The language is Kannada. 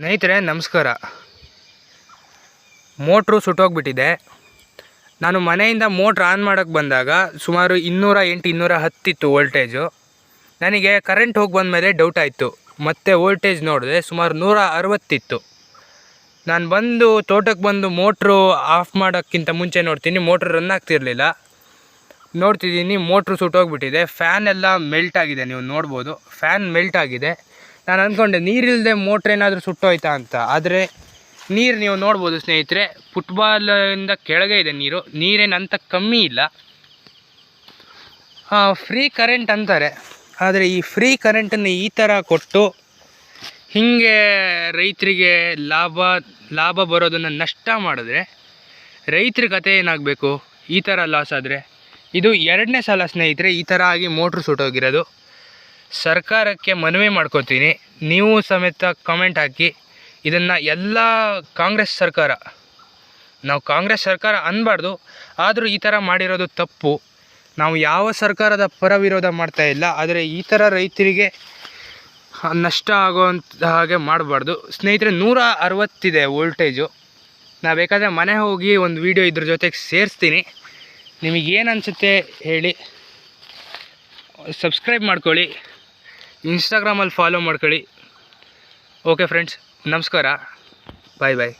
ಸ್ನೇಹಿತರೆ ನಮಸ್ಕಾರ. ಮೋಟ್ರು ಸುಟ್ಟೋಗ್ಬಿಟ್ಟಿದೆ. ನಾನು ಮನೆಯಿಂದ ಮೋಟ್ರ್ ಆನ್ ಮಾಡೋಕ್ಕೆ ಬಂದಾಗ ಸುಮಾರು 208 210 ಇತ್ತು ವೋಲ್ಟೇಜು. ನನಗೆ ಕರೆಂಟ್ ಹೋಗಿ ಬಂದಮೇಲೆ ಡೌಟ್ ಆಯಿತು. ಮತ್ತು ವೋಲ್ಟೇಜ್ ನೋಡಿದೆ ಸುಮಾರು 160 ಇತ್ತು. ನಾನು ಬಂದು ತೋಟಕ್ಕೆ ಬಂದು ಮೋಟ್ರು ಆಫ್ ಮಾಡೋಕ್ಕಿಂತ ಮುಂಚೆ ನೋಡ್ತೀನಿ, ಮೋಟ್ರ್ ರನ್ ಆಗ್ತಿರಲಿಲ್ಲ. ನೋಡ್ತಿದ್ದೀನಿ ಮೋಟ್ರು ಸುಟ್ಟೋಗ್ಬಿಟ್ಟಿದೆ. ಫ್ಯಾನ್ ಎಲ್ಲ ಮೆಲ್ಟ್ ಆಗಿದೆ, ನೀವು ನೋಡ್ಬೋದು. ಫ್ಯಾನ್ ಮೆಲ್ಟ್ ಆಗಿದೆ. ನಾನು ಅಂದ್ಕೊಂಡೆ ನೀರಿಲ್ಲದೆ ಮೋಟ್ರ್ ಏನಾದರೂ ಸುಟ್ಟೋಯ್ತಾ ಅಂತ. ಆದರೆ ನೀರು ನೀವು ನೋಡ್ಬೋದು ಸ್ನೇಹಿತರೆ, ಫುಟ್ಬಾಲಿಂದ ಕೆಳಗೆ ಇದೆ ನೀರೇನು ಅಂತ ಕಮ್ಮಿ ಇಲ್ಲ. ಫ್ರೀ ಕರೆಂಟ್ ಅಂತಾರೆ, ಆದರೆ ಈ ಫ್ರೀ ಕರೆಂಟನ್ನು ಈ ಥರ ಕೊಟ್ಟು ಹೀಗೆ ರೈತರಿಗೆ ಲಾಭ ಬರೋದನ್ನು ನಷ್ಟ ಮಾಡಿದ್ರೆ ರೈತರ ಕತೆ ಏನಾಗಬೇಕು? ಈ ಥರ ಲಾಸ್ ಆದರೆ. ಇದು 2ನೇ ಸಲ ಸ್ನೇಹಿತರೆ ಈ ಥರ ಆಗಿ ಮೋಟ್ರು ಸುಟ್ಟೋಗಿರೋದು. ಸರ್ಕಾರಕ್ಕೆ ಮನವಿ ಮಾಡ್ಕೋತೀನಿ, ನೀವು ಸಮೇತ ಕಾಮೆಂಟ್ ಹಾಕಿ. ಇದನ್ನು ಎಲ್ಲ ಕಾಂಗ್ರೆಸ್ ಸರ್ಕಾರ, ನಾವು ಕಾಂಗ್ರೆಸ್ ಸರ್ಕಾರ ಅನ್ನಬಾರ್ದು, ಆದರೂ ಈ ಥರ ಮಾಡಿರೋದು ತಪ್ಪು. ನಾವು ಯಾವ ಸರ್ಕಾರದ ಪರ ವಿರೋಧ ಮಾಡ್ತಾಯಿಲ್ಲ, ಆದರೆ ಈ ಥರ ರೈತರಿಗೆ ನಷ್ಟ ಆಗೋವಂಥ ಹಾಗೆ ಮಾಡಬಾರ್ದು ಸ್ನೇಹಿತರೆ. 160 ವೋಲ್ಟೇಜು. ನಾ ಬೇಕಾದರೆ ಮನೆ ಹೋಗಿ ಒಂದು ವೀಡಿಯೋ ಇದ್ರ ಜೊತೆಗೆ ಸೇರಿಸ್ತೀನಿ. ನಿಮಗೇನು ಅನಿಸುತ್ತೆ ಹೇಳಿ. ಸಬ್ಸ್ಕ್ರೈಬ್ ಮಾಡ್ಕೊಳ್ಳಿ, ಇನ್ಸ್ಟಾಗ್ರಾಮಲ್ಲಿ ಫಾಲೋ ಮಾಡ್ಕೊಳ್ಳಿ. ಓಕೆ ಫ್ರೆಂಡ್ಸ್, ನಮಸ್ಕಾರ, ಬಾಯ್ ಬಾಯ್.